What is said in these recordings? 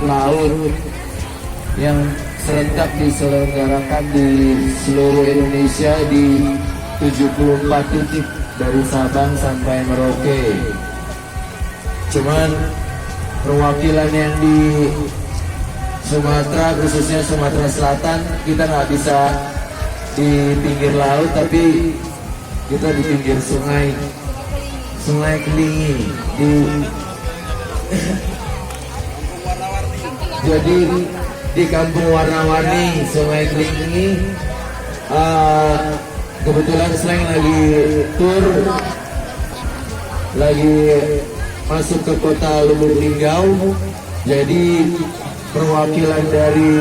laut yang serentak diselenggarakan di seluruh Indonesia di 74 titik dari Sabang sampai Merauke. Cuman perwakilan yang di Sumatera, khususnya Sumatera Selatan, kita nggak bisa di pinggir laut, tapi kita di pinggir sungai Kelingi jadi di kampung warna-warni Sungai Kelingi. Kebetulan selain lagi tur, lagi masuk ke kota Lubuk Linggau, jadi perwakilan dari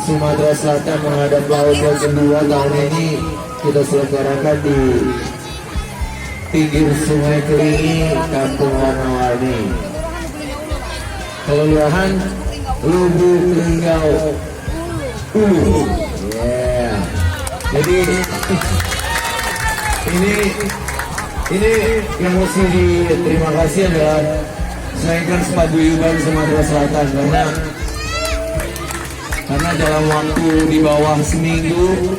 Sumatera Selatan menghadap laut yang kedua tahun ini kita selenggarakan di pinggir Sungai Kelingi, kampung warna-warni, kelurahan Lubuk Linggau. Yeah. Jadi ini yang mesti diterima kasih adalah Slankers Paguyuban Sumatera Selatan, karena dalam waktu di bawah seminggu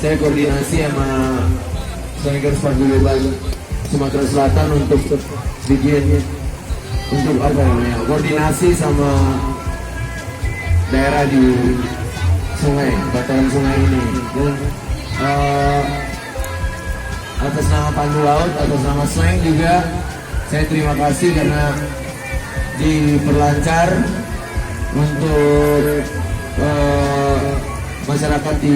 saya koordinasi sama Slankers Paguyuban Sumatera Selatan untuk koordinasi sama daerah di sungai, bataran sungai ini. Dan atas nama Pandu Laut, atas nama Slang juga saya terima kasih karena diperlancar untuk masyarakat di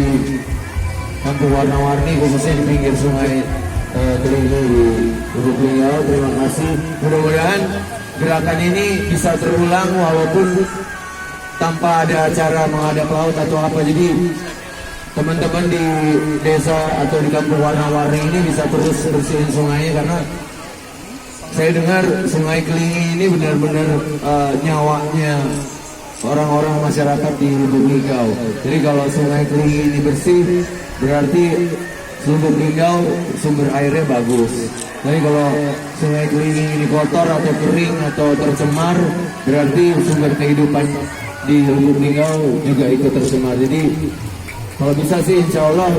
kampung warna-warni, khususnya di pinggir sungai Kelingi di Lubuk Linggau. Terima kasih. Mudah-mudahan gerakan ini bisa terulang walaupun tanpa ada acara menghadap laut atau apa. Jadi teman-teman di desa atau di kampung warna-warni ini bisa terus bersihin sungainya, karena saya dengar Sungai Kelingi ini benar-benar nyawanya orang-orang masyarakat di Lubuk Linggau. Jadi kalau Sungai Kelingi ini bersih, berarti Lubuk Linggau sumber airnya bagus. Jadi kalau Sungai Kelingi ini kotor atau kering atau tercemar, berarti sumber kehidupan di Lubuk Linggau juga ikut tercemar. Jadi kalau bisa sih insya Allah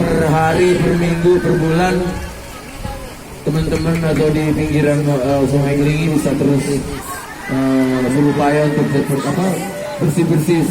per hari, per minggu, per bulan teman-teman atau di pinggiran Sungai Kelingi bisa terus berupaya untuk bersih-bersih.